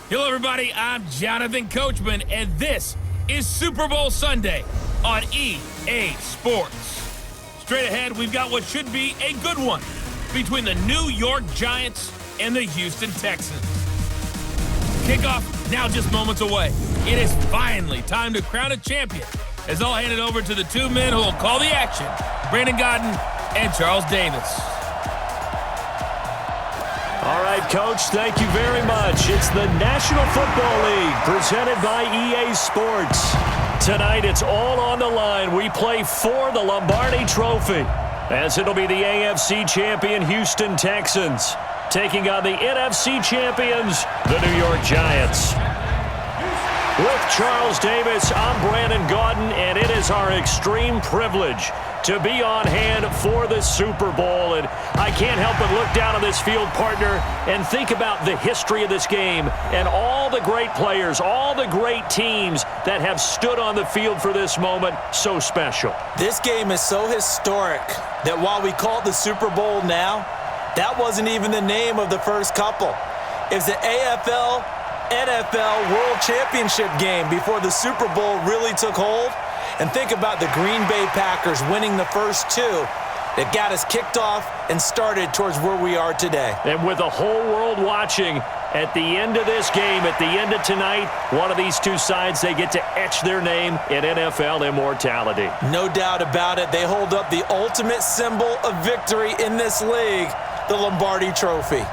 Hello, everybody. I'm Jonathan Coachman, and this is Super Bowl Sunday on EA Sports. Straight ahead, we've got what should be a good one between the New York Giants and the Houston Texans. Kickoff now just moments away. It is finally time to crown a champion, as I'll hand it over to the two men who will call the action, Brandon Godden and Charles Davis. All right, Coach, thank you very much. It's the National Football League presented by EA Sports. Tonight, it's all on the line. We play for the Lombardi Trophy, as it'll be the AFC champion Houston Texans taking on the NFC champions, the New York Giants. With Charles Davis, I'm Brandon Godden, and it is our extreme privilege to be on hand for the Super Bowl. And I can't help but look down on this field, partner, and think about the history of this game and all the great players, all the great teams that have stood on the field for this moment. So special. This game is so historic that while we call it the Super Bowl now, that wasn't even the name of the first couple. It's the AFL NFL World Championship game before the Super Bowl really took hold. And think about the Green Bay Packers winning the first two that got us kicked off and started towards where we are today. And with the whole world watching, at the end of this game, at the end of tonight, one of these two sides, they get to etch their name in NFL immortality. No doubt about it. They hold up the ultimate symbol of victory in this league, the Lombardi Trophy.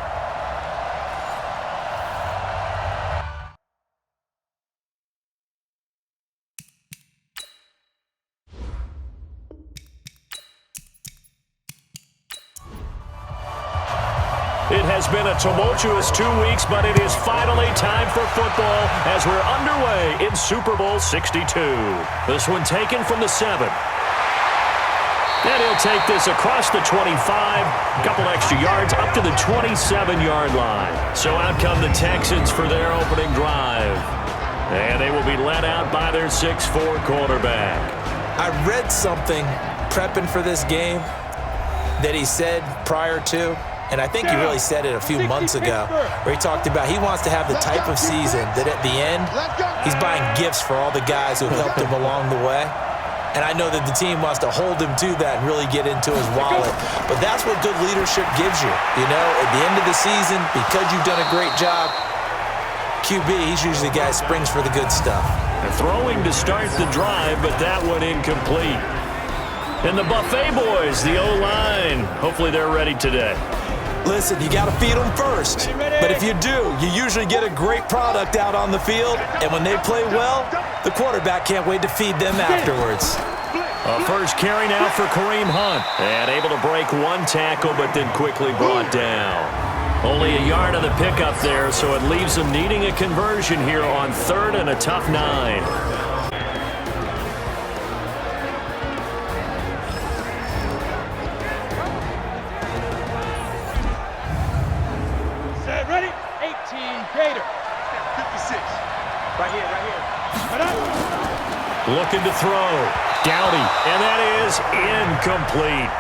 It has been a tumultuous 2 weeks, but it is finally time for football as we're underway in Super Bowl 62. This one taken from the 7. And he'll take this across the 25, a couple extra yards up to the 27-yard line. So out come the Texans for their opening drive. And they will be led out by their 6'4 quarterback. I read something prepping for this game that he said prior to, and I think he really said it a few months ago, where he talked about he wants to have the type of season that at the end, he's buying gifts for all the guys who have helped him along the way. And I know that the team wants to hold him to that and really get into his wallet. But that's what good leadership gives you. You know, at the end of the season, because you've done a great job, QB, he's usually the guy who springs for the good stuff. And throwing to start the drive, but that one incomplete. And the Buffet boys, the O-line, hopefully they're ready today. Listen, you got to feed them first. But if you do, you usually get a great product out on the field. And when they play well, the quarterback can't wait to feed them afterwards. A first carry now for Kareem Hunt. And able to break one tackle, but then quickly brought down. Only a yard of the pickup there, so it leaves them needing a conversion here on 3rd and a tough 9. Looking to throw. Dowdy, and that is incomplete.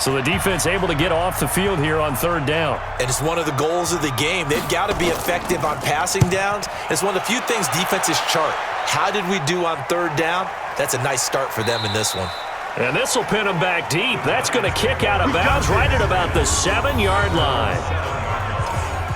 So the defense able to get off the field here on 3rd down. And it's one of the goals of the game. They've got to be effective on passing downs. It's one of the few things defenses chart. How did we do on 3rd down? That's a nice start for them in this one. And this will pin them back deep. That's going to kick out of bounds right at about the 7-yard line.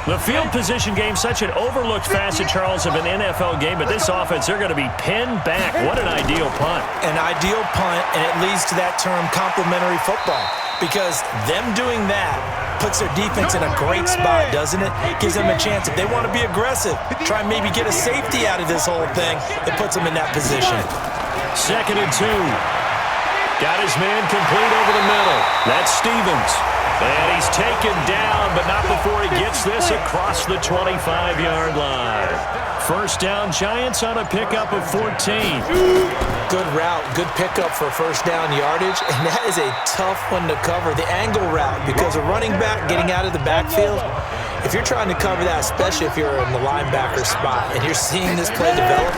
The field position game, such an overlooked facet, Charles, of an NFL game, but this offense, they're going to be pinned back. What an ideal punt. An ideal punt, and it leads to that term complementary football, because them doing that puts their defense in a great spot, doesn't it? Gives them a chance. If they want to be aggressive, try and maybe get a safety out of this whole thing, it puts them in that position. 2nd and 2. Got his man complete over the middle. That's Stevens. And he's taken down, but not before he gets this across the 25-yard line. First down, Giants on a pickup of 14. Good route, good pickup for first down yardage, and that is a tough one to cover, the angle route, because a running back getting out of the backfield, if you're trying to cover that, especially if you're in the linebacker spot, and you're seeing this play develop,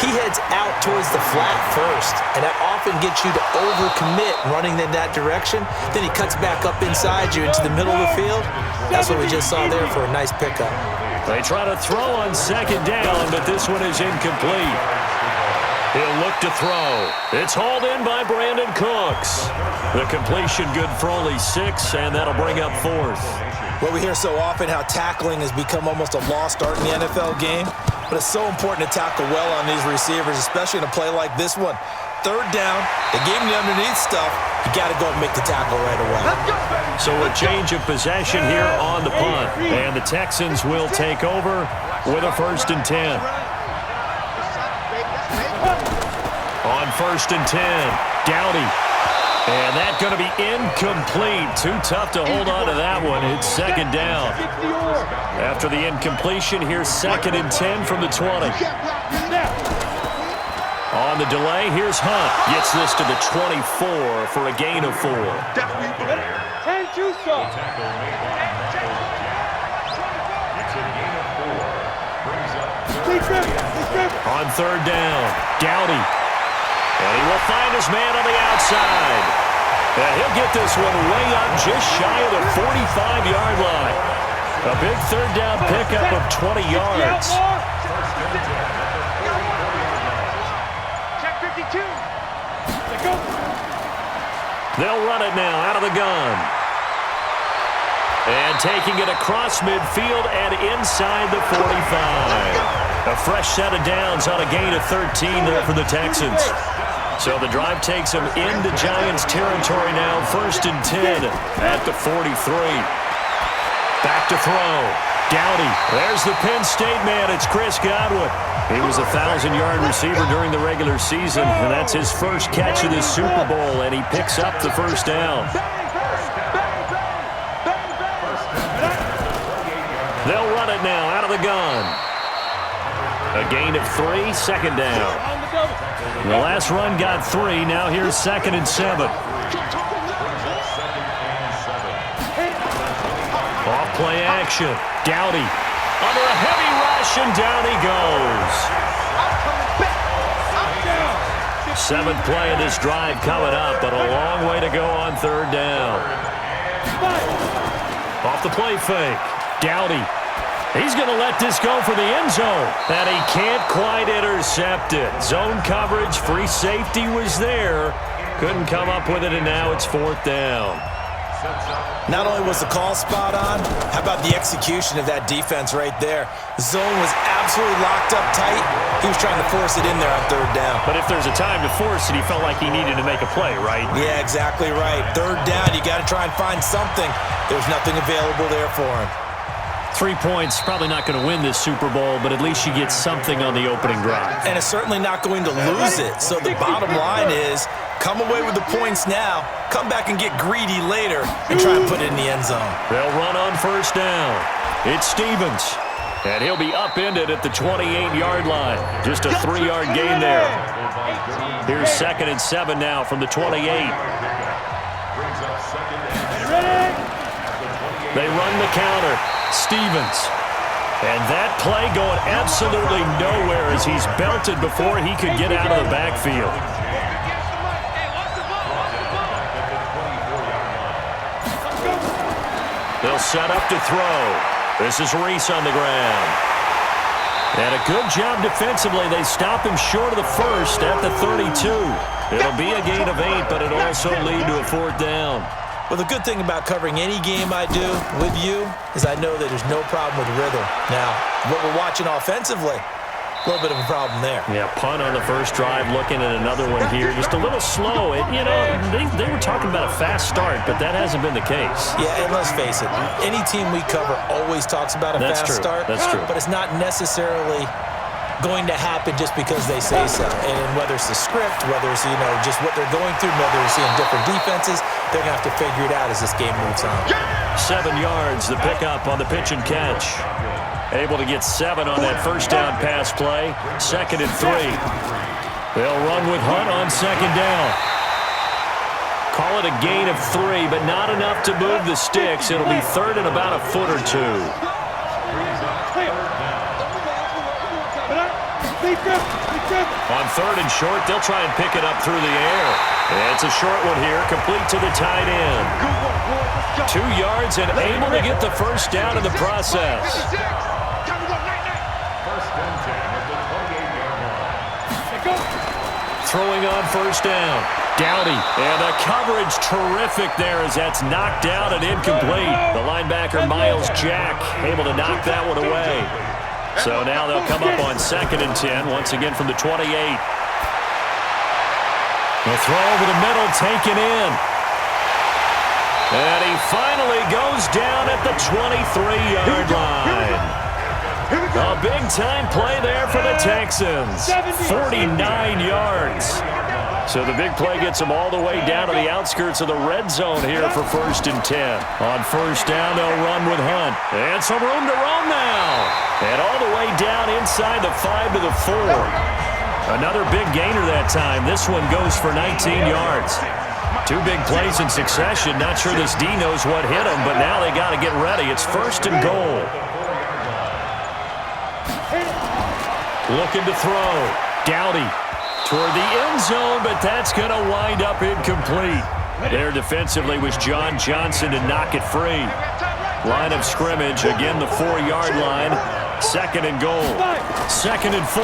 he heads out towards the flat first, and that often gets you to overcommit running in that direction. Then he cuts back up inside you into the middle of the field. That's what we just saw there for a nice pickup. They try to throw on second down, but this one is incomplete. He'll look to throw. It's hauled in by Brandon Cooks. The completion good for only 6, and that'll bring up 4th. Well, we hear so often how tackling has become almost a lost art in the NFL game, but it's so important to tackle well on these receivers, especially in a play like this one. 3rd down, they gave him the underneath stuff. You got to go and make the tackle right away. So a change of possession here on the punt, and the Texans will take over with a 1st and 10. On 1st and 10, Dowdy. And that's going to be incomplete. Too tough to hold on to that one. It's 2nd down. After the incompletion, here's 2nd and 10 from the 20. On the delay, here's Hunt. Gets this to the 24 for a gain of 4. On 3rd down, Dowdy. And he will find his man on the outside. And he'll get this one way up just shy of the 45-yard line. A big 3rd down pickup of 20 yards. Check 52. They'll run it now out of the gun. And taking it across midfield and inside the 45. A fresh set of downs on a gain of 13 there for the Texans. So the drive takes them into Giants territory now. 1st and 10 at the 43. Back to throw. Dowdy. There's the Penn State man. It's Chris Godwin. He was a 1,000-yard receiver during the regular season, and that's his first catch of this Super Bowl, and he picks up the 1st down. They'll run it now out of the gun. A gain of 3, 2nd down. The last run got 3. Now here's 2nd and 7. Off play action. Dowdy under a heavy rush, and down he goes. 7th play of this drive coming up, but a long way to go on 3rd down. Off the play fake. Dowdy. He's going to let this go for the end zone. And he can't quite intercept it. Zone coverage, free safety was there. Couldn't come up with it, and now it's 4th down. Not only was the call spot on, how about the execution of that defense right there? Zone was absolutely locked up tight. He was trying to force it in there on 3rd down. But if there's a time to force it, he felt like he needed to make a play, right? Yeah, exactly right. 3rd down, you got to try and find something. There's nothing available there for him. 3 points, probably not going to win this Super Bowl, but at least you get something on the opening drive. And it's certainly not going to lose it. So the bottom line is, come away with the points now, come back and get greedy later, and try and put it in the end zone. They'll run on 1st down. It's Stevens. And he'll be upended at the 28-yard line. Just a 3-yard gain there. Here's 2nd and 7 now from the 28. They run the counter. Stevens. And that play going absolutely nowhere as he's belted before he could get out of the backfield. They'll set up to throw. This is Reese on the ground. And a good job defensively. They stop him short of the 1st at the 32. It'll be a gain of 8, but it'll also lead to a 4th down. Well, the good thing about covering any game I do with you is I know that there's no problem with rhythm. Now, what we're watching offensively, a little bit of a problem there. Yeah, punt on the first drive, looking at another one here. Just a little slow. You know, they were talking about a fast start, but that hasn't been the case. Yeah, and let's face it, any team we cover always talks about a fast start. That's true. But it's not necessarily going to happen just because they say so. And whether it's the script, whether it's, just what they're going through, whether they're seeing different defenses, they're going to have to figure it out as this game moves on. 7 yards, the pickup on the pitch and catch. Able to get 7 on that first down pass play. 2nd and 3. They'll run with Hunt on 2nd down. Call it a gain of 3, but not enough to move the sticks. It'll be 3rd and about a foot or 2. On third and short, they'll try and pick it up through the air. It's a short one here, complete to the tight end. 2 yards and able to get the first down in the process. Throwing on first down. Dowdy, and the coverage terrific there as that's knocked down and incomplete. The linebacker, Miles Jack, able to knock that one away. So now they'll come up on 2nd and 10, once again from the 28. The throw over the middle, taken in. And he finally goes down at the 23-yard line. A big-time play there for the Texans. 49 yards. So the big play gets them all the way down to the outskirts of the red zone here for 1st and 10. On first down, they'll run with Hunt. And some room to roam now. And all the way down inside the 5 to the 4. Another big gainer that time. This one goes for 19 yards. 2 big plays in succession. Not sure this D knows what hit him, but now they got to get ready. It's 1st and goal. Looking to throw. Dowdy toward the end zone, but that's going to wind up incomplete. There defensively was John Johnson to knock it free. Line of scrimmage, again the 4-yard line. 2nd and goal. 2nd and 4.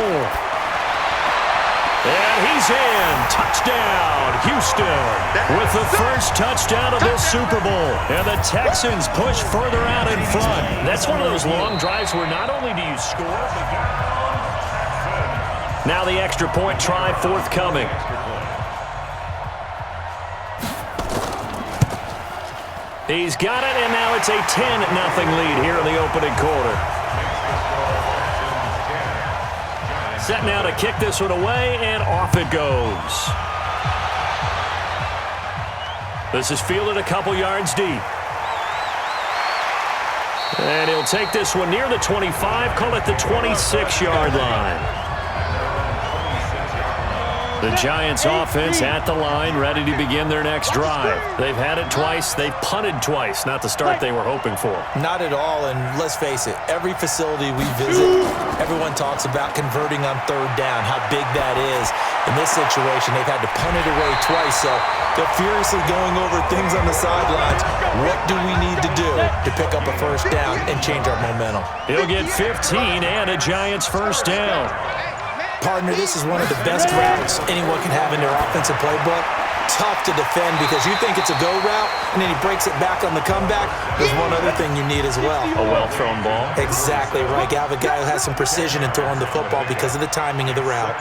And he's in. Touchdown, Houston, with the first touchdown of this Super Bowl. And the Texans push further out in front. That's one of those long drives where not only do you score, but now the extra point try forthcoming. He's got it, and now it's a 10-0 lead here in the opening quarter. Set now to kick this one away, and off it goes. This is fielded a couple yards deep. And he'll take this one near the 25, call it the 26-yard line. The Giants offense at the line, ready to begin their next drive. They've had it twice. They've punted twice. Not the start they were hoping for. Not at all, and let's face it, every facility we visit, everyone talks about converting on 3rd down, how big that is. In this situation, they've had to punt it away twice, so they're furiously going over things on the sidelines. What do we need to do to pick up a 1st down and change our momentum? He'll get 15 and a Giants 1st down. Partner, this is one of the best routes anyone can have in their offensive playbook. Tough to defend because you think it's a go route, and then he breaks it back on the comeback. There's one other thing you need as well. A well-thrown ball. Exactly right. You have a guy who has some precision in throwing the football because of the timing of the route.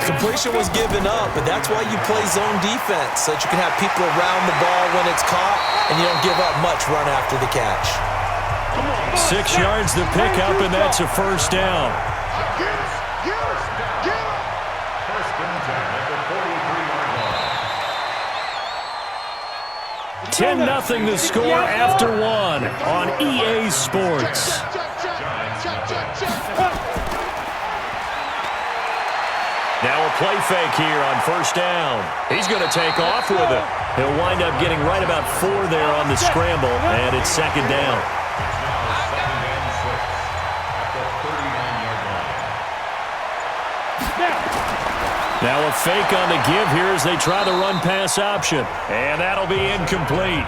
Completion was given up, but that's why you play zone defense, so that you can have people around the ball when it's caught, and you don't give up much run after the catch. 6 yards to pick up, and that's a 1st down. 10-0 the score after 1 on EA Sports. Now a play fake here on 1st down. He's going to take off with it. He'll wind up getting right about 4 there on the scramble, and it's 2nd down. Now a fake on the give here as they try the run-pass option. And that'll be incomplete.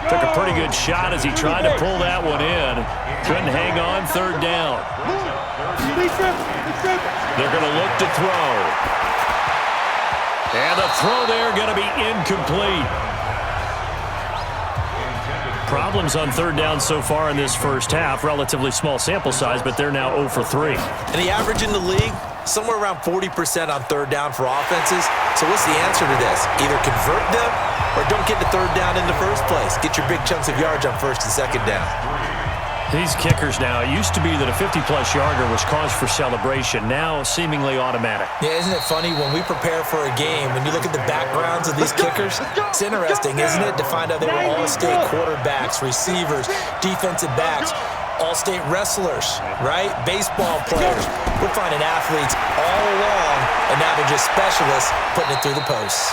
Took a pretty good shot as he tried to pull that one in. Couldn't hang on 3rd down. They're going to look to throw. And the throw there going to be incomplete. Problems on 3rd down so far in this first half. Relatively small sample size, but they're now 0 for 3. And the average in the league, somewhere around 40% on 3rd down for offenses. So what's the answer to this? Either convert them or don't get to 3rd down in the first place. Get your big chunks of yards on 1st and 2nd down. These kickers now, it used to be that a 50-plus yarder was cause for celebration. Now seemingly automatic. Yeah, isn't it funny when we prepare for a game, when you look at the backgrounds of these kickers, it's interesting, isn't it, to find out they were all-state quarterbacks, receivers, defensive backs, all-state wrestlers, right? Baseball players. We're finding athletes all along, and now they're just specialists putting it through the posts.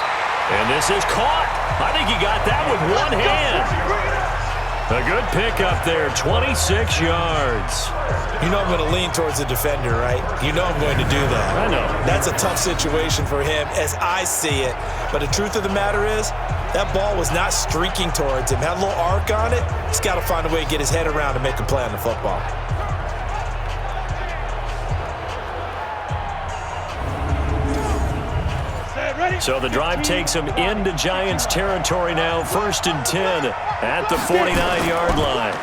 And this is caught. I think he got that with one hand. A good pickup there, 26 yards. You know I'm going to lean towards the defender, right? You know I'm going to do that. I know. That's a tough situation for him as I see it. But the truth of the matter is, that ball was not streaking towards him. Had a little arc on it. He's got to find a way to get his head around and make a play on the football. So the drive takes him into Giants territory now, 1st and 10 at the 49-yard line.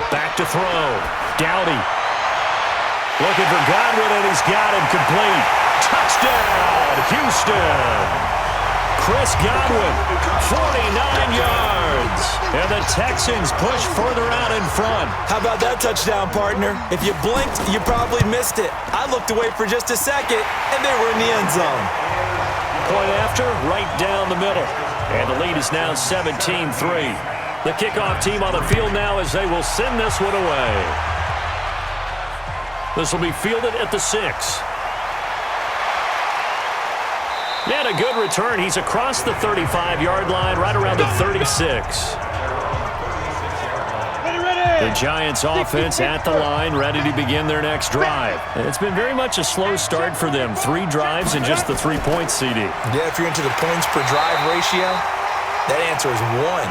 Back to throw. Dowdy looking for Godwin, and he's got him complete. Touchdown, Houston. Chris Godwin, 49 yards. And the Texans push further out in front. How about that touchdown, partner? If you blinked, you probably missed it. I looked away for just a second, and they were in the end zone. Point after, right down the middle. And the lead is now 17-3. The kickoff team on the field now as they will send this one away. This will be fielded at the 6. And a good return. He's across the 35-yard line, right around the 36. The Giants offense at the line, ready to begin their next drive. It's been very much a slow start for them. 3 drives and just the 3 points, CD. Yeah, if you're into the points per drive ratio, that answer is 1.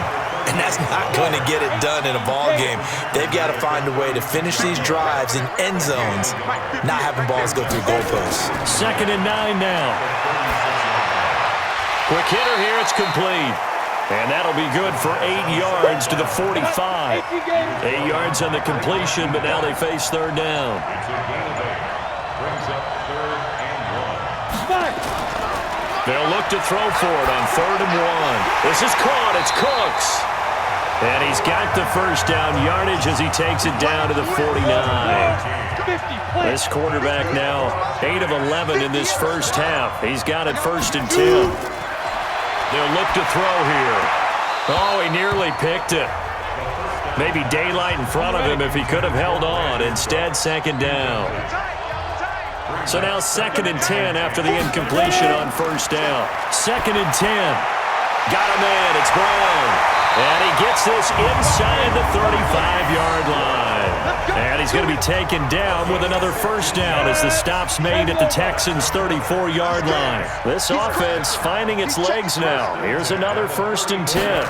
And that's not going to get it done in a ball game. They've got to find a way to finish these drives in end zones, not having balls go through goalposts. 2nd and 9 now. Quick hitter here, it's complete. And that'll be good for 8 yards to the 45. 8 yards on the completion, but now they face 3rd down. They'll look to throw for it on 3rd and 1. This is caught. It's Cooks. And he's got the first down yardage as he takes it down to the 49. This quarterback now 8 of 11 in this first half. He's got it 1st and 10. They'll look to throw here. Oh, he nearly picked it. Maybe daylight in front of him if he could have held on. Instead, 2nd down. So now 2nd and 10 after the incompletion on 1st down. 2nd and 10. Got a man. It's Brown. And he gets this inside the 35-yard line. And he's going to be taken down with another 1st down as the stop's made at the Texans' 34-yard line. This offense finding its legs now. Here's another 1st and 10.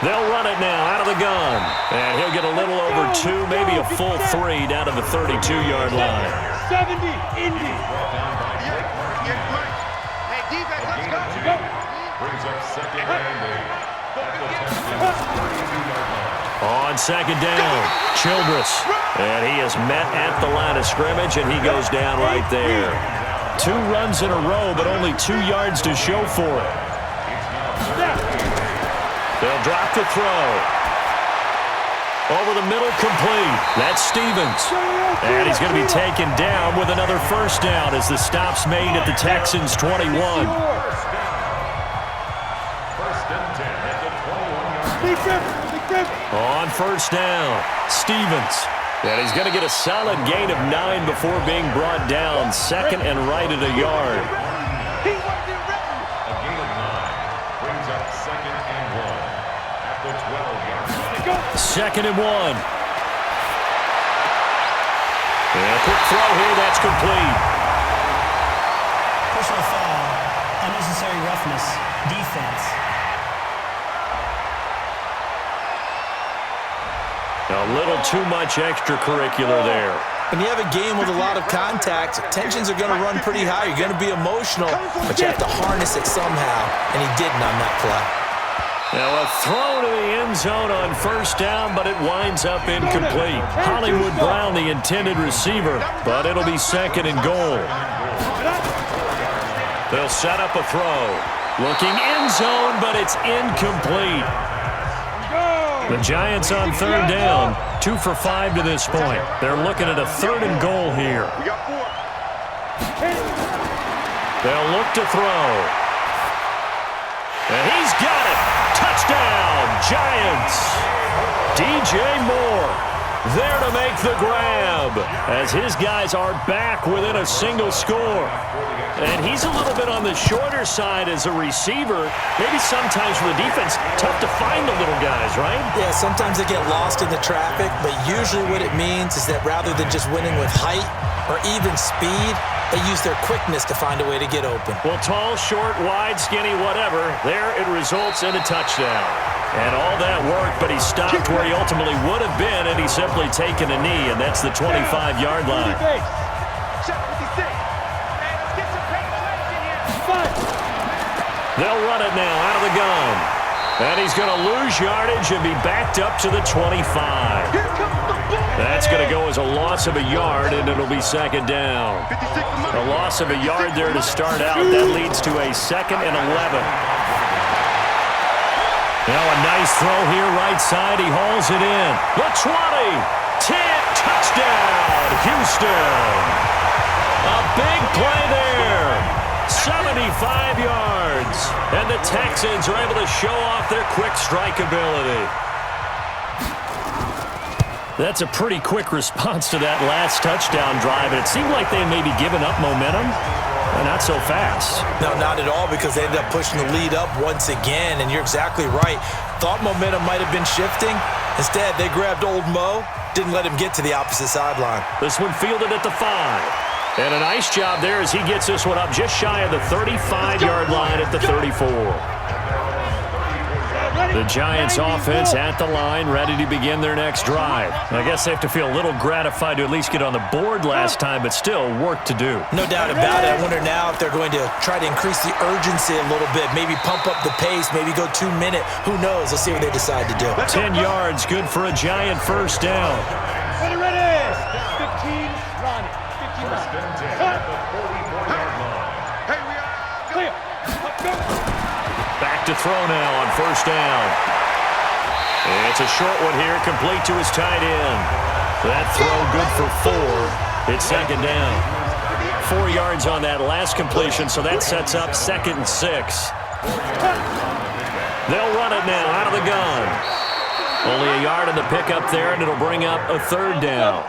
They'll run it now out of the gun. And he'll get a little over 2, maybe a full 3 down to the 32-yard line. 70, Indy. Hey, defense, let's go. Brings up 2nd and 8. On 2nd down, Childress. And he is met at the line of scrimmage, and he goes down right there. 2 runs in a row, but only 2 yards to show for it. They'll drop the throw. Over the middle, complete. That's Stevens. And he's going to be taken down with another 1st down as the stop's made at the Texans' 21. On 1st down, Stevens. And he's going to get a solid gain of 9 before being brought down. 2nd and right at a yard. A gain of 9 brings up 2nd and 1 at the 12-yard line. 2nd and 1. And a quick throw here, that's complete. Personal foul, unnecessary roughness, defense. A little too much extracurricular there. When you have a game with a lot of contact, tensions are going to run pretty high. You're going to be emotional, but you have to harness it somehow, and he didn't on that play. Now a throw to the end zone on 1st down, but it winds up incomplete. Hollywood Brown, the intended receiver, but it'll be 2nd and goal. They'll set up a throw. Looking end zone, but it's incomplete. The Giants on 3rd down, 2 for 5 to this point. They're looking at a 3rd and goal here. They'll look to throw. And he's got it. Touchdown, Giants. DJ Moore. There to make the grab as his guys are back within a single score. And he's a little bit on the shorter side as a receiver. Maybe sometimes for the defense, tough to find the little guys, right? Yeah, sometimes they get lost in the traffic, but usually what it means is that rather than just winning with height or even speed, they use their quickness to find a way to get open. Well, tall, short, wide, skinny, whatever, there it results in a touchdown. And all that work, but he stopped where he ultimately would have been, and he's simply taken a knee, and that's the 25-yard line. They'll run it now out of the gun. And he's going to lose yardage and be backed up to the 25. That's going to go as a loss of a yard, and it'll be second down. A loss of a yard there to start out. That leads to a 2nd and 11. Now a nice throw here right side. He hauls it in. The 20. 10. Touchdown, Houston. A big play there. 75 yards. And the Texans are able to show off their quick strike ability. That's a pretty quick response to that last touchdown drive. And it seemed like they may be giving up momentum. Not so fast. No, not at all, because they ended up pushing the lead up once again, and you're exactly right. Thought momentum might have been shifting. Instead, they grabbed old Mo, didn't let him get to the opposite sideline. This one fielded at the 5. And a nice job there as he gets this one up just shy of the 35-yard line at the 34. The Giants offense at the line, ready to begin their next drive. I guess they have to feel a little gratified to at least get on the board last time, but still work to do. No doubt about it. I wonder now if they're going to try to increase the urgency a little bit, maybe pump up the pace, maybe go 2-minute. Who knows? Let's see what they decide to do. 10 yards, good for a Giant first down. Ready, ready. 15, run. 15, run. Hey, we are clear. Let's go. Back to throw now on first down. It's a short one here, complete to his tight end. That throw good for 4. It's second down. 4 yards on that last completion, so that sets up 2nd and 6. They'll run it now out of the gun. Only a yard in the pickup there, and it'll bring up a 3rd down.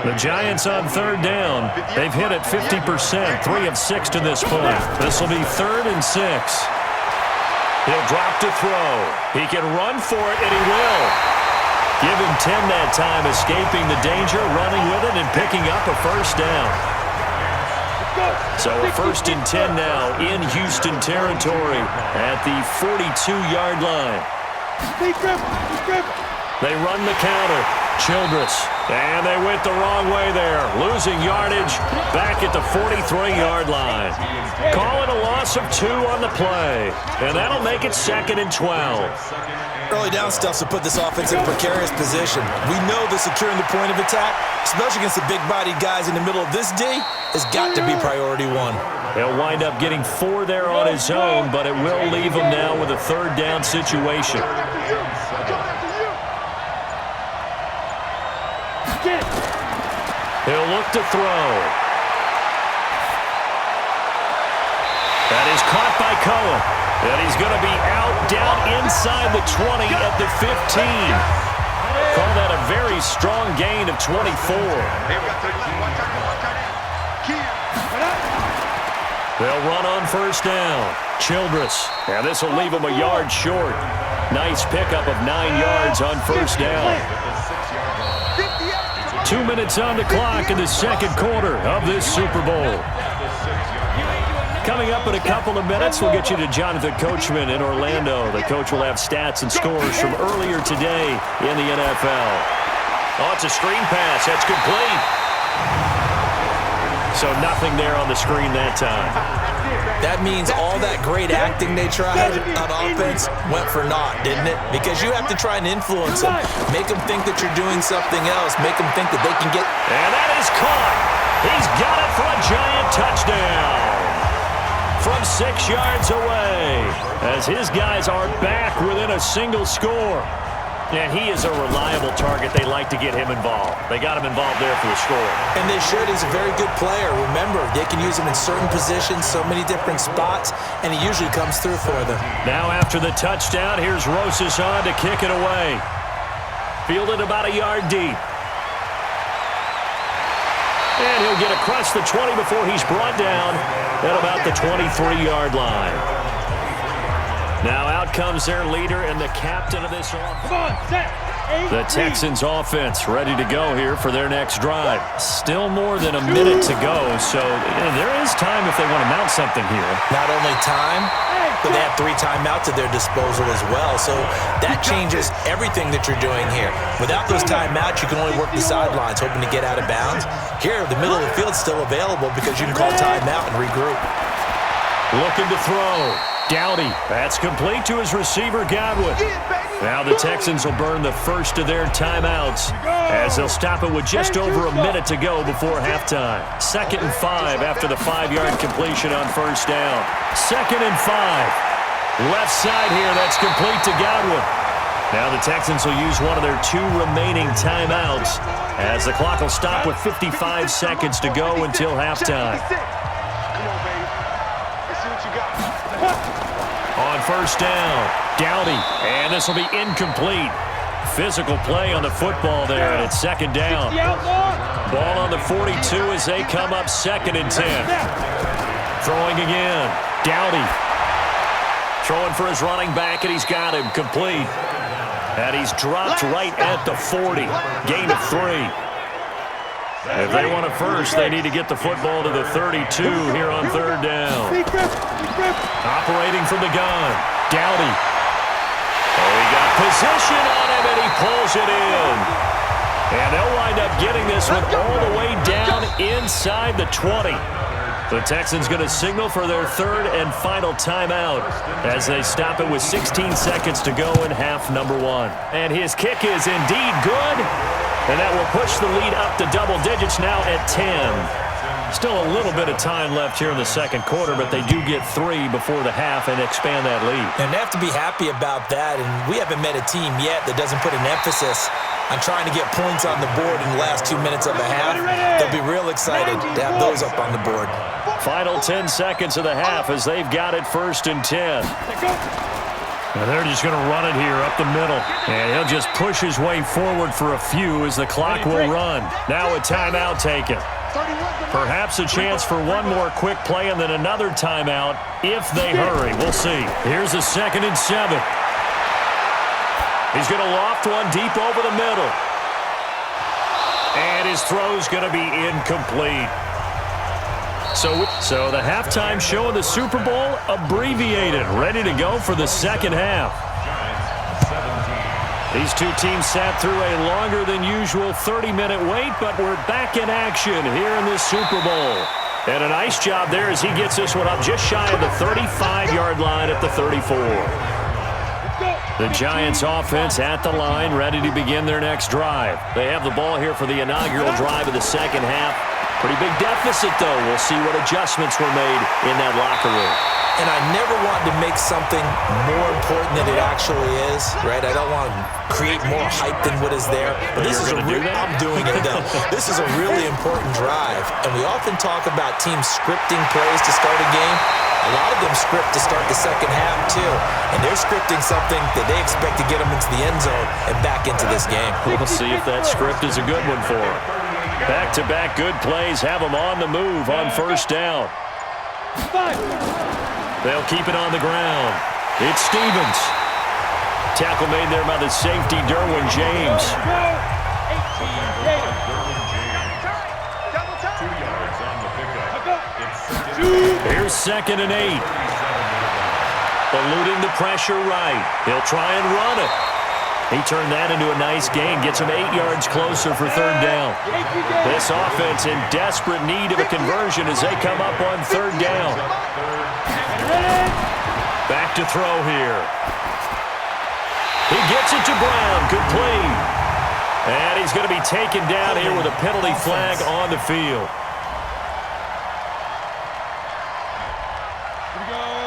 The Giants on 3rd down. They've hit it 50%, 3 of 6 to this point. This will be 3rd and 6. He'll drop to throw. He can run for it, and he will. Give him 10 that time, escaping the danger, running with it, and picking up a first down. So a 1st and 10 now in Houston territory at the 42-yard line. They run the counter. Childress. And they went the wrong way there. Losing yardage back at the 43-yard line. Call it a loss of 2 on the play. And that'll make it 2nd and 12. Early down stuff to put this offense in a precarious position. We know that securing the point of attack, especially against the big-bodied guys in the middle of this D, has got to be priority 1. He'll wind up getting 4 there on his own, but it will leave him now with a 3rd down situation. He'll look to throw. That is caught by Cohen. And he's going to be out down inside the 20 at the 15. Call that a very strong gain of 24. They'll run on first down. Childress. And this will leave him a yard short. Nice pickup of 9 yards on first down. 2 minutes on the clock in the second quarter of this Super Bowl. Coming up in a couple of minutes, we'll get you to Jonathan Coachman in Orlando. The coach will have stats and scores from earlier today in the NFL. Oh, it's a screen pass. That's complete. So nothing there on the screen that time. That means all that great acting they tried on offense went for naught, didn't it? Because you have to try and influence them. Make them think that you're doing something else. Make them think that they can get... And that is caught. He's got it for a Giant touchdown. From 6 yards away. As his guys are back within a single score. And he is a reliable target. They like to get him involved. They got him involved there for the score. And they should. He's a very good player. Remember, they can use him in certain positions, so many different spots, and he usually comes through for them. Now after the touchdown, here's Rosas on to kick it away. Fielded about a yard deep. And he'll get across the 20 before he's brought down at about the 23-yard line. Now out comes their leader and the captain of this offense. Come on, set. The Texans offense ready to go here for their next drive. Still more than a minute to go, so there is time if they want to mount something here. Not only time, but they have 3 timeouts at their disposal as well, so that changes everything that you're doing here. Without those timeouts, you can only work the sidelines, hoping to get out of bounds. Here, the middle of the field's still available because you can call timeout and regroup. Looking to throw. Dowdy. That's complete to his receiver, Godwin. Now the Texans will burn the first of their timeouts as they'll stop it with just over a minute to go before halftime. 2nd and 5 after the 5-yard completion on first down. 2nd and 5. Left side here, that's complete to Godwin. Now the Texans will use one of their 2 remaining timeouts as the clock will stop with 55 seconds to go until halftime. On first down, Dowdy, and this will be incomplete. Physical play on the football there, and it's 2nd down. Ball on the 42 as they come up 2nd and 10. Throwing again, Dowdy. Throwing for his running back, and he's got him complete. And he's dropped right at the 40. Gain of 3. If they want it first, they need to get the football to the 32 here on 3rd down. Operating from the gun, Dowdy. Oh, he got position on him, and he pulls it in. And they'll wind up getting this one all the way down inside the 20. The Texans going to signal for their 3rd and final timeout as they stop it with 16 seconds to go in half number 1. And his kick is indeed good. And that will push the lead up to double digits now at 10. Still a little bit of time left here in the 2nd quarter, but they do get 3 before the half and expand that lead. And they have to be happy about that, and we haven't met a team yet that doesn't put an emphasis on trying to get points on the board in the last 2 minutes of a half. They'll be real excited to have those up on the board. Final 10 seconds of the half as they've got it 1st and 10. And they're just going to run it here up the middle. And he'll just push his way forward for a few as the clock will run. Now a timeout taken. Perhaps a chance for one more quick play and then another timeout if they hurry. We'll see. Here's a 2nd and 7. He's going to loft one deep over the middle. And his throw's going to be incomplete. So the halftime show of the Super Bowl abbreviated, ready to go for the 2nd half. These 2 teams sat through a longer than usual 30-minute wait, but we're back in action here in this Super Bowl. And a nice job there as he gets this one up just shy of the 35-yard line at the 34. The Giants offense at the line, ready to begin their next drive. They have the ball here for the inaugural drive of the 2nd half. Pretty big deficit, though. We'll see what adjustments were made in that locker room. And I never want to make something more important than it actually is, right? I don't want to create more hype than what is there. But this is I'm doing it, though. This is a really important drive. And we often talk about teams scripting plays to start a game. A lot of them script to start the 2nd half, too. And they're scripting something that they expect to get them into the end zone and back into this game. We'll see if that script is a good one for them. Back-to-back good plays have them on the move on 1st down. They'll keep it on the ground. It's Stevens. Tackle made there by the safety, Derwin James. 2 yards on the pickup. Here's 2nd and 8. Eluding the pressure right. He'll try and run it. He turned that into a nice gain, gets him 8 yards closer for 3rd down. This offense in desperate need of a conversion as they come up on 3rd down. Back to throw here. He gets it to Brown, complete. And he's going to be taken down here with a penalty flag on the field.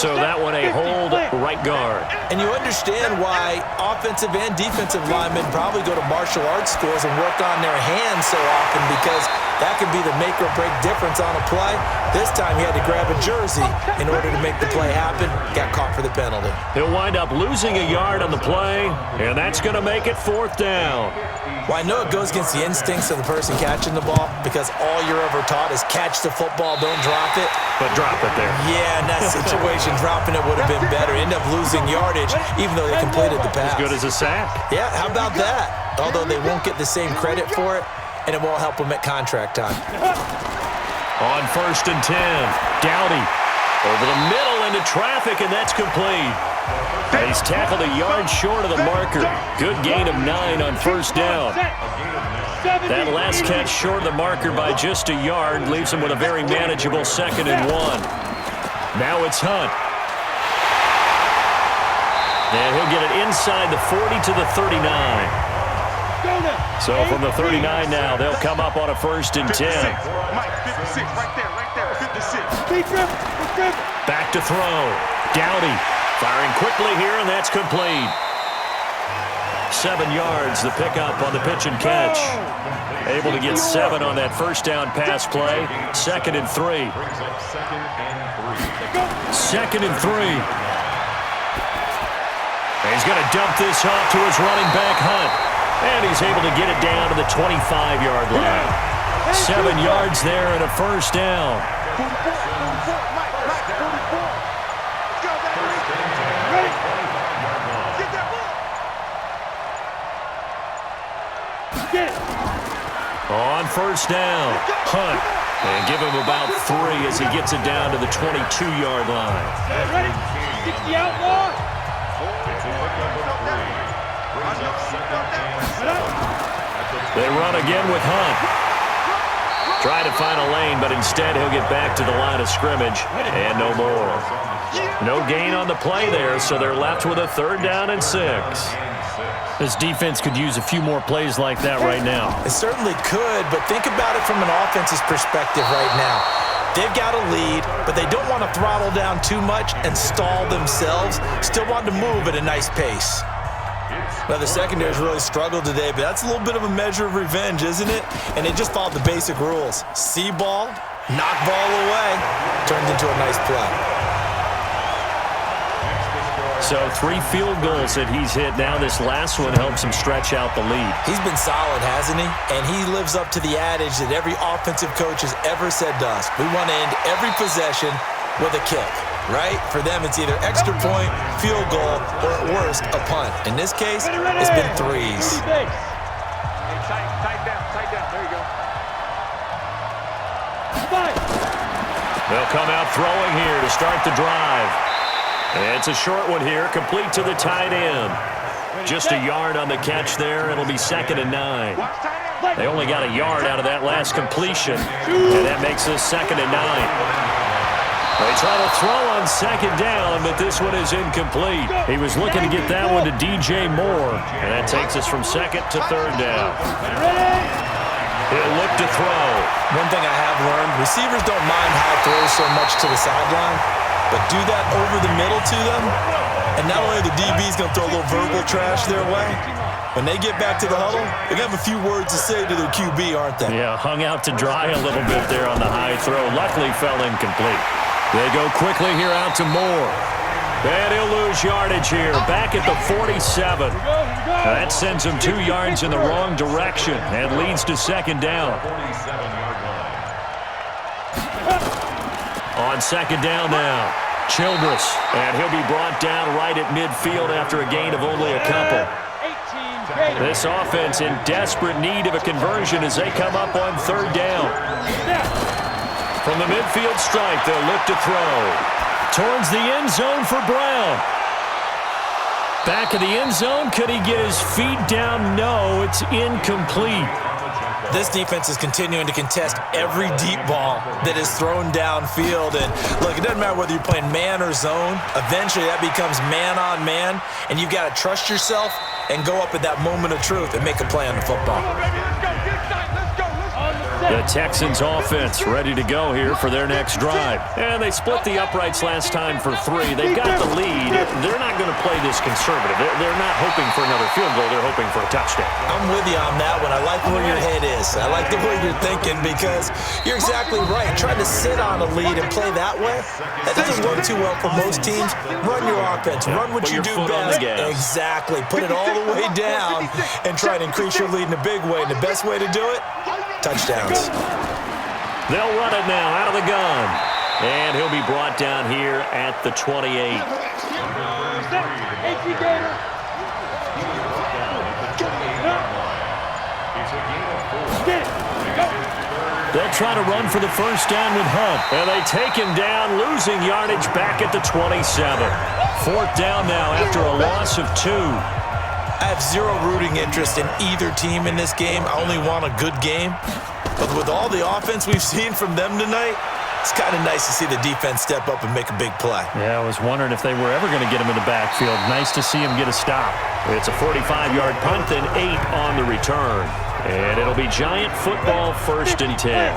So that one a hold right guard. And you understand why offensive and defensive linemen probably go to martial arts schools and work on their hands so often, because that can be the make or break difference on a play. This time he had to grab a jersey in order to make the play happen. Got caught for the penalty. He'll wind up losing a yard on the play, and that's going to make it 4th down. Well, I know it goes against the instincts of the person catching the ball because all you're ever taught is catch the football, don't drop it. But drop it there. Yeah, in that situation, dropping it would have been better. End up losing yardage, even though they completed the pass. As good as a sack. Yeah, how about that? Although they won't get the same credit for it, and it won't help them at contract time. On 1st and 10, Dowdy over the middle into traffic, and that's complete. And he's tackled a yard short of the marker. Good gain of 9 on 1st down. That last catch short of the marker by just a yard leaves him with a very manageable 2nd and 1. Now it's Hunt. And he'll get it inside the 40 to the 39. So from the 39 now, they'll come up on a 1st and 10. Mike, 56, right there, 56. Back to throw. Dowdy firing quickly here, and that's complete. 7 yards, the pickup on the pitch and catch. Able to get 7 on that 1st down pass play. 2nd and 3. 2nd and 3. He's going to dump this off to his running back, Hunt. And he's able to get it down to the 25-yard line. 7 yards there and a 1st down. On 1st down, Hunt. And give him about 3 as he gets it down to the 22-yard line. Ready? 60 outlaw. They run again with Hunt. Trying to find a lane, but instead he'll get back to the line of scrimmage, and no more. No gain on the play there, so they're left with a 3rd down and 6. This defense could use a few more plays like that right now. It certainly could, but think about it from an offense's perspective right now. They've got a lead, but they don't want to throttle down too much and stall themselves. Still want to move at a nice pace. Now, the secondary's really struggled today, but that's a little bit of a measure of revenge, isn't it? And they just followed the basic rules. See ball, knock ball away, turned into a nice play. So 3 field goals that he's hit now. This last one helps him stretch out the lead. He's been solid, hasn't he? And he lives up to the adage that every offensive coach has ever said to us. We want to end every possession with a kick, right? For them, it's either extra point, field goal, or at worst, a punt. In this case, it's been 3s. Tight down. There you go. They'll come out throwing here to start the drive. And it's a short one here, complete to the tight end. Just a yard on the catch there. It'll be 2nd and 9. They only got a yard out of that last completion, and that makes this 2nd and 9. They try to throw on 2nd down, but this one is incomplete. He was looking to get that one to DJ Moore, and that takes us from 2nd to 3rd down. He'll look to throw. One thing I have learned, receivers don't mind high throws so much to the sideline, but do that over the middle to them, and not only the DB's going to throw a little verbal trash their way, when they get back to the huddle, they're going to have a few words to say to their QB, aren't they? Yeah, hung out to dry a little bit there on the high throw. Luckily fell incomplete. They go quickly here out to Moore. And he'll lose yardage here, back at the 47. That sends him 2 yards in the wrong direction and leads to 2nd down. On 2nd down now, Childress, and he'll be brought down right at midfield after a gain of only a couple. This offense in desperate need of a conversion as they come up on 3rd down. From the midfield stripe, they'll look to throw. Towards the end zone for Brown. Back of the end zone, could he get his feet down? No, it's incomplete. This defense is continuing to contest every deep ball that is thrown downfield. And look, it doesn't matter whether you're playing man or zone. Eventually, that becomes man on man, and you've got to trust yourself and go up at that moment of truth and make a play on the football. Let's go. The Texans offense ready to go here for their next drive. And they split the uprights last time for 3. They've got the lead. They're not going to play this conservative. They're not hoping for another field goal. They're hoping for a touchdown. I'm with you on that one. I like where your head is. I like the way you're thinking because you're exactly right. Trying to sit on a lead and play that way, that doesn't work too well for most teams. Run your offense. Run what you do best. Exactly. Put it all the way down and try to increase your lead in a big way. And the best way to do it, touchdowns. They'll run it now out of the gun. And he'll be brought down here at the 28. They'll try to run for the first down with Hunt. And they take him down, losing yardage back at the 27. 4th down now after a loss of 2. I have zero rooting interest in either team in this game. I only want a good game. But with all the offense we've seen from them tonight, it's kind of nice to see the defense step up and make a big play. Yeah, I was wondering if they were ever going to get him in the backfield. Nice to see him get a stop. It's a 45-yard punt and 8 on the return. And it'll be Giant football 1st and 10.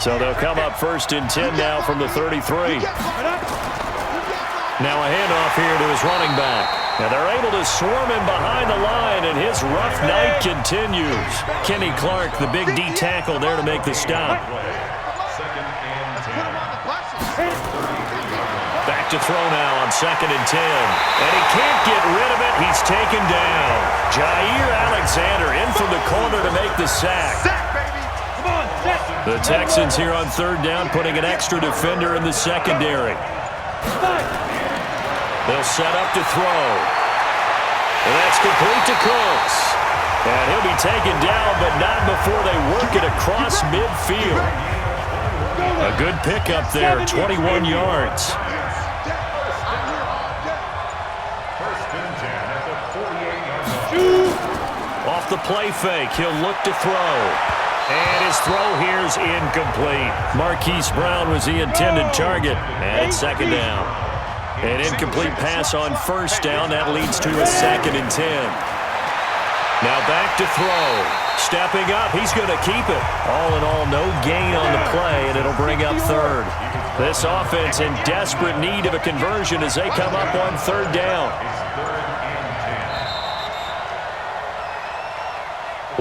So they'll come up 1st and 10 now from the 33. Now a handoff here to his running back. Now they're able to swarm him behind the line, and his rough night continues. Kenny Clark, the big D tackle there to make the stop. Back to throw now on 2nd and 10. And he can't get rid of it. He's taken down. Jair Alexander in from the corner to make the sack. The Texans here on 3rd down, putting an extra defender in the secondary. They'll set up to throw. And that's complete to Cooks. And he'll be taken down, but not before they work it across midfield. A good pickup there, 21 yards. Off the play fake, he'll look to throw. And his throw here's incomplete. Marquise Brown was the intended target. And it's 2nd down. An incomplete pass on 1st down. That leads to a 2nd and 10. Now back to throw. Stepping up, he's going to keep it. All in all, no gain on the play, and it'll bring up 3rd. This offense in desperate need of a conversion as they come up on 3rd down.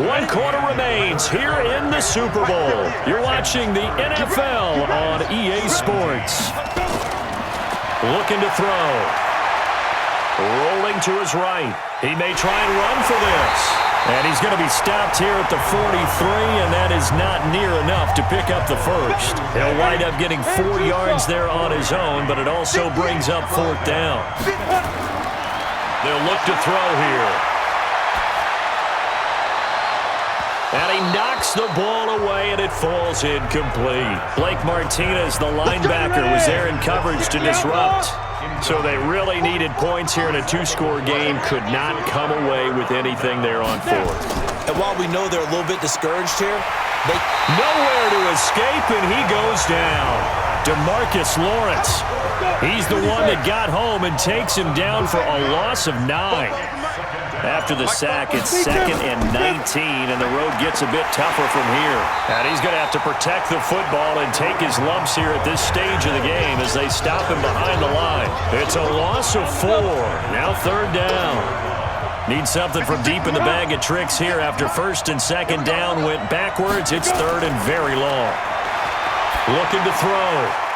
1 quarter remains here in the Super Bowl. You're watching the NFL on EA Sports. Looking to throw. Rolling to his right. He may try and run for this. And he's going to be stopped here at the 43, and that is not near enough to pick up the 1st. He'll wind up getting 4 yards there on his own, but it also brings up 4th down. They'll look to throw here. And he knocks the ball away, and it falls incomplete. Blake Martinez, the linebacker, was there in coverage to disrupt. So they really needed points here in a 2-score game. Could not come away with anything there on 4th. And while we know they're a little bit discouraged here, they nowhere to escape, and he goes down. DeMarcus Lawrence. He's the one that got home and takes him down for a loss of 9. After the sack, it's 2nd and 19, and the road gets a bit tougher from here. And he's going to have to protect the football and take his lumps here at this stage of the game as they stop him behind the line. It's a loss of 4. Now 3rd down. Need something from deep in the bag of tricks here after 1st and 2nd down went backwards. It's 3rd and very long. Looking to throw.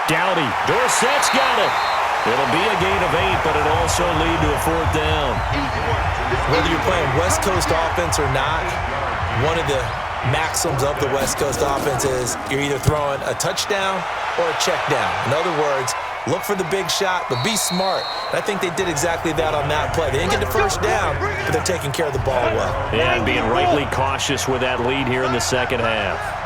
Dowdy. Dorsett's got it. It'll be a gain of 8, but it'll also lead to a 4th down. Whether you're playing West Coast offense or not, one of the maxims of the West Coast offense is you're either throwing a touchdown or a check down. In other words, look for the big shot, but be smart. And I think they did exactly that on that play. They didn't get the 1st down, but they're taking care of the ball well. Yeah, and being rightly cautious with that lead here in the 2nd half.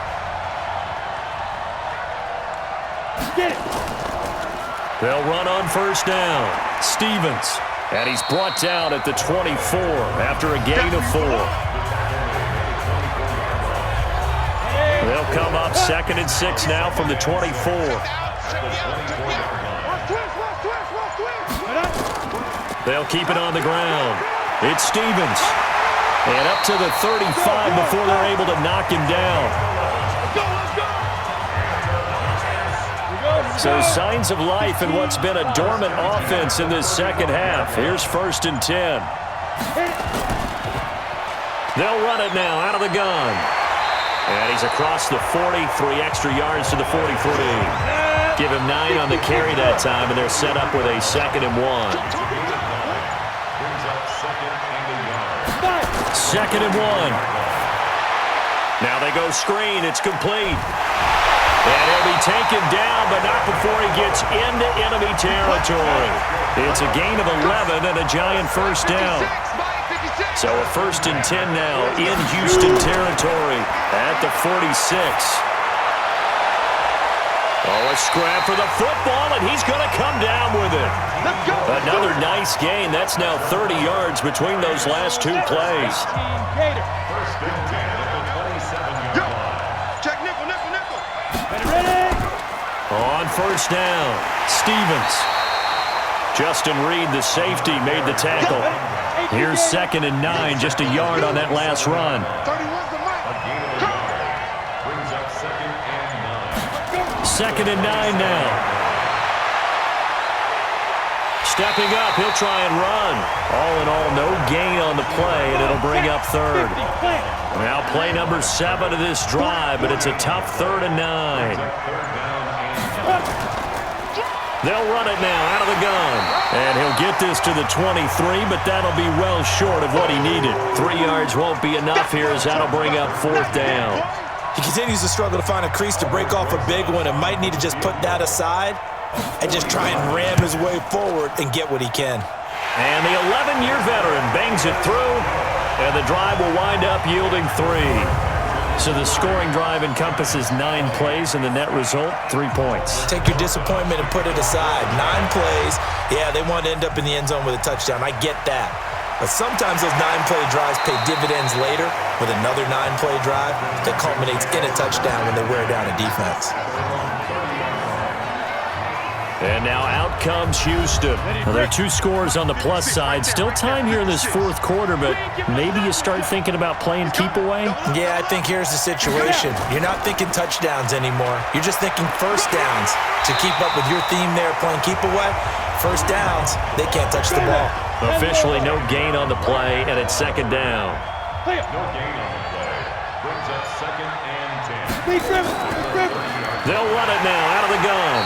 They'll run on 1st down. Stevens. And he's brought down at the 24 after a gain of 4. They'll come up 2nd and 6 now from the 24. They'll keep it on the ground. It's Stevens. And up to the 35 before they're able to knock him down. So signs of life in what's been a dormant offense in this second half. Here's 1st and 10. They'll run it now out of the gun. And he's across the 40, 3 extra yards to the 43. Give him 9 on the carry that time, and they're set up with a 2nd and 1. 2nd and 1. Now they go screen. It's complete. And he'll be taken down, but not before he gets into enemy territory. It's a gain of 11 and a giant 1st down. So a 1st and 10 now in Houston territory at the 46. Oh, a scrap for the football, and he's going to come down with it. Another nice gain. That's now 30 yards between those last 2 plays. 1st and 10 at the 27-yard line. Check nickel, nickel, nickel. Ready? On 1st down, Stevens. Justin Reed, the safety, made the tackle. Here's 2nd and 9, just a yard on that last run. 31's the mic. A gain of 1 yard. Brings up 2nd and 9. 2nd and 9 now. Stepping up, he'll try and run. All in all, no gain on the play, and it'll bring up 3rd. Now play number 7 of this drive, but it's a tough 3rd and 9. They'll run it now out of the gun. And he'll get this to the 23, but that'll be well short of what he needed. 3 yards won't be enough here as that'll bring up 4th down. He continues to struggle to find a crease to break off a big one and might need to just put that aside and just try and ram his way forward and get what he can. And the 11-year veteran bangs it through, and the drive will wind up yielding 3. So the scoring drive encompasses 9 plays, and the net result, 3 points. Take your disappointment and put it aside. 9 plays. Yeah, they want to end up in the end zone with a touchdown. I get that. But sometimes those 9-play drives pay dividends later with another 9-play drive that culminates in a touchdown when they wear down a defense. And now out comes Houston. Well, there are 2 scores on the plus side. Still time here in this 4th quarter, but maybe you start thinking about playing keep away? Yeah, I think here's the situation. You're not thinking touchdowns anymore. You're just thinking 1st downs. To keep up with your theme there, playing keep away, 1st downs, they can't touch the ball. Officially no gain on the play, and it's 2nd down. No gain on the play. Brings up 2nd and 10. They'll run it now out of the gun.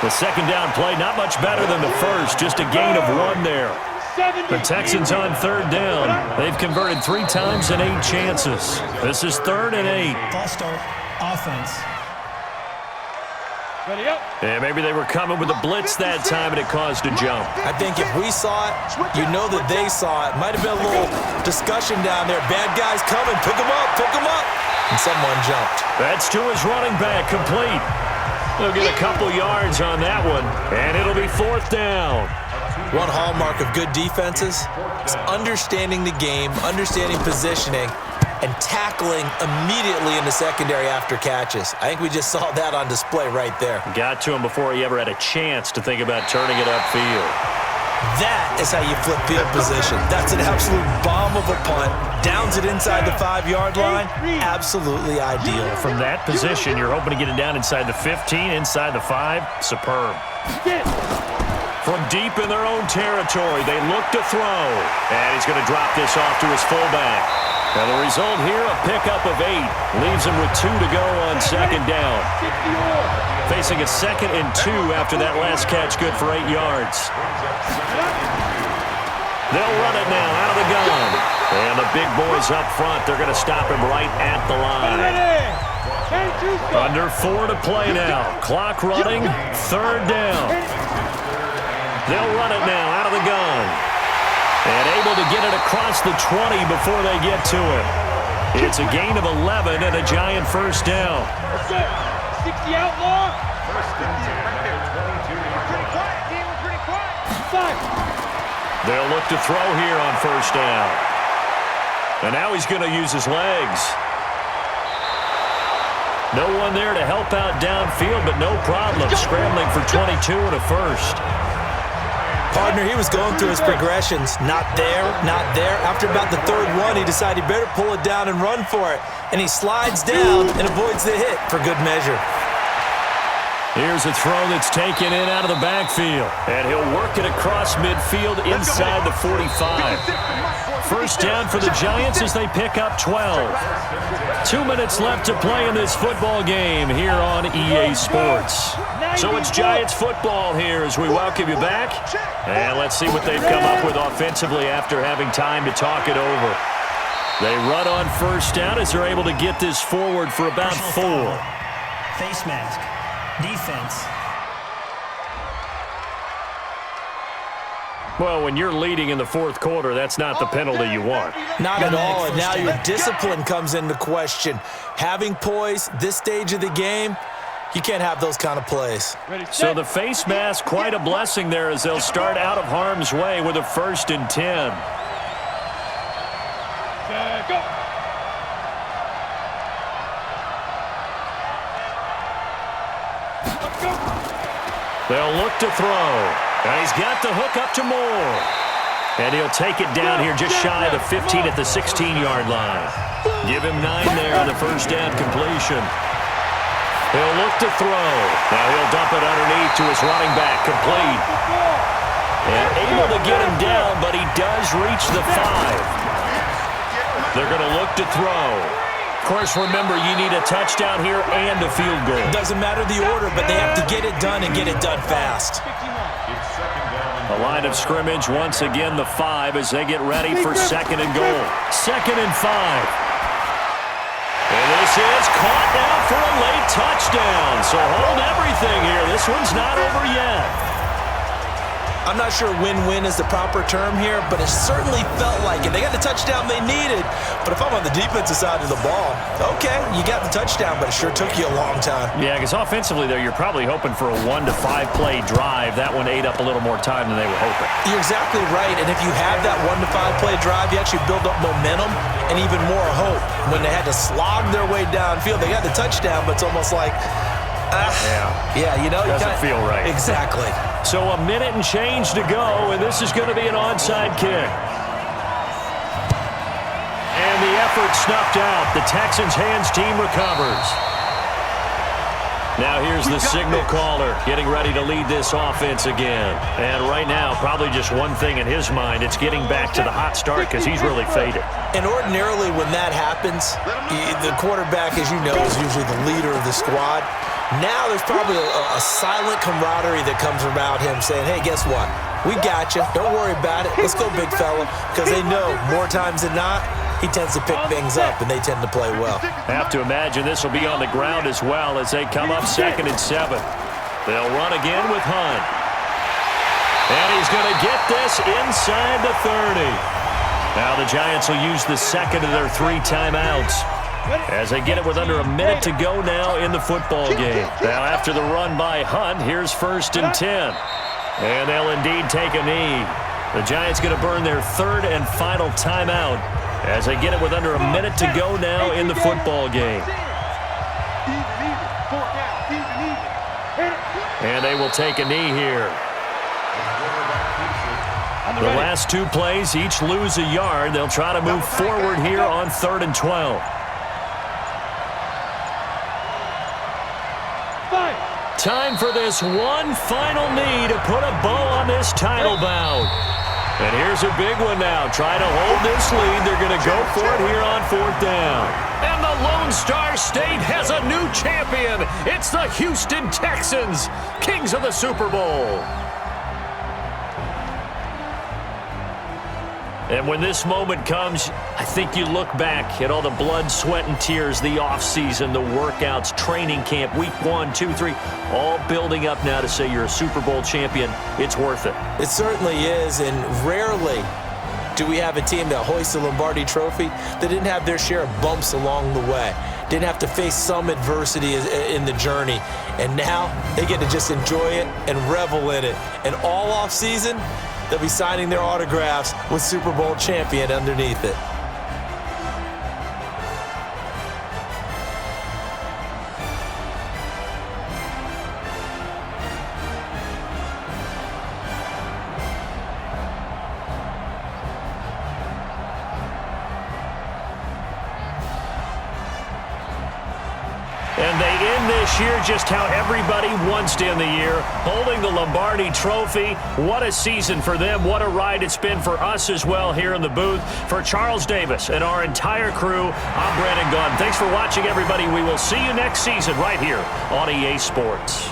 The 2nd down play, not much better than the 1st, just a gain of 1 there. The Texans on 3rd down. They've converted 3 times in 8 chances. This is 3rd and 8. False start, offense. Ready up. And maybe they were coming with a blitz that time, and it caused a jump. I think if we saw it, you know that they saw it. Might have been a little discussion down there. Bad guys coming. Pick them up. Pick them up. And someone jumped. That's to his running back, complete. They'll get a couple yards on that one, and it'll be 4th down. One hallmark of good defenses is understanding the game, understanding positioning, and tackling immediately in the secondary after catches. I think we just saw that on display right there. Got to him before he ever had a chance to think about turning it upfield. That is how you flip field position. That's an absolute bomb of a punt. Downs it inside the 5-yard line. Absolutely ideal. From that position, you're hoping to get it down inside the 15, inside the 5. Superb. From deep in their own territory, they look to throw. And he's going to drop this off to his fullback. Now the result here, a pickup of 8. Leaves him with 2 to go on 2nd down. Facing a 2nd and 2 after that last catch, good for 8 yards. They'll run it now out of the gun. And the big boys up front, they're going to stop him right at the line. Under 4 to play now. Clock running, 3rd down. They'll run it now out of the gun. And able to get it across the 20 before they get to it. It's a gain of 11 and a giant 1st down. 60 outlaw. 1st and 10 at the 22-yard Pretty line. quiet, team. We're pretty quiet. 5. They'll look to throw here on 1st down. And now he's going to use his legs. No one there to help out downfield, but no problem. Scrambling for 22 and a 1st. Partner, he was going through his progressions. Not there, not there. After about the 3rd one, he decided he better pull it down and run for it. And he slides down and avoids the hit for good measure. Here's a throw that's taken in out of the backfield. And he'll work it across midfield inside the 45. First down for the Giants as they pick up 12. 2 minutes left to play in this football game here on EA Sports. So it's Giants football here as we welcome you back. And let's see what they've come up with offensively after having time to talk it over. They run on first down as they're able to get this forward for about 4. Face mask. Defense. Well, when you're leading in the fourth quarter, that's not the penalty you want. Not at all, and now your discipline comes into question. Having poise this stage of the game, you can't have those kind of plays. So the face mask, quite a blessing there as they'll start out of harm's way with a 1st and 10. Go. They'll look to throw. And he's got the hook up to Moore. And he'll take it down here just shy of the 15 at the 16-yard line. Give him 9 there on the first down completion. He'll look to throw. Now he'll dump it underneath to his running back, complete. And able to get him down, but he does reach the 5. They're going to look to throw. Of course, remember, you need a touchdown here and a field goal. Doesn't matter the order, but they have to get it done and get it done fast. The line of scrimmage, once again, the 5 as they get ready for 2nd and goal. 2nd and 5. And this is caught now for a late touchdown. So hold everything here. This one's not over yet. I'm not sure win-win is the proper term here, but it certainly felt like it. They got the touchdown they needed, but if I'm on the defensive side of the ball, okay, you got the touchdown, but it sure took you a long time. Yeah, because offensively there, you're probably hoping for a 1 to 5 play drive. That one ate up a little more time than they were hoping. You're exactly right, and if you have that 1 to 5 play drive, you actually build up momentum and even more hope. When they had to slog their way downfield, they got the touchdown, but it's almost like, yeah, you know, doesn't feel right. Exactly. So a minute and change to go, and this is going to be an onside kick. And the effort snuffed out. The Texans' hands team recovers. Now here's the signal caller getting ready to lead this offense again. And right now, probably just one thing in his mind. It's getting back to the hot start because he's really faded. And ordinarily when that happens, the quarterback, as you know, is usually the leader of the squad. Now there's probably a silent camaraderie that comes about him saying, hey, guess what? We got you. Don't worry about it. Let's go, big fella. Because they know more times than not, he tends to pick things up, and they tend to play well. Have to imagine this will be on the ground as well as they come up 2nd and 7. They'll run again with Hunt. And he's going to get this inside the 30. Now the Giants will use the 2nd of their 3 timeouts as they get it with under a minute to go now in the football game. Now after the run by Hunt, here's 1st and 10. And they'll indeed take a knee. The Giants going to burn their 3rd and final timeout as they get it with under a minute to go now in the football game. And they will take a knee here. The last 2 plays each lose a yard. They'll try to move forward here on 3rd and 12. Time for this one final knee to put a bow on this title bout. And here's a big one now. Trying to hold this lead. They're going to go for it here on 4th down. And the Lone Star State has a new champion. It's the Houston Texans, kings of the Super Bowl. And when this moment comes, I think you look back at all the blood, sweat, and tears, the offseason, the workouts, training camp, week 1, 2, 3, all building up now to say you're a Super Bowl champion. It's worth it. It certainly is, and rarely do we have a team that hoists the Lombardi Trophy that didn't have their share of bumps along the way, didn't have to face some adversity in the journey, and now they get to just enjoy it and revel in it. And all offseason, they'll be signing their autographs with Super Bowl champion underneath it. And they end this year just how everybody wants to end the year, holding the Lombardi Trophy. What a season for them. What a ride it's been for us as well here in the booth. For Charles Davis and our entire crew, I'm Brandon Gunn. Thanks for watching, everybody. We will see you next season right here on EA Sports.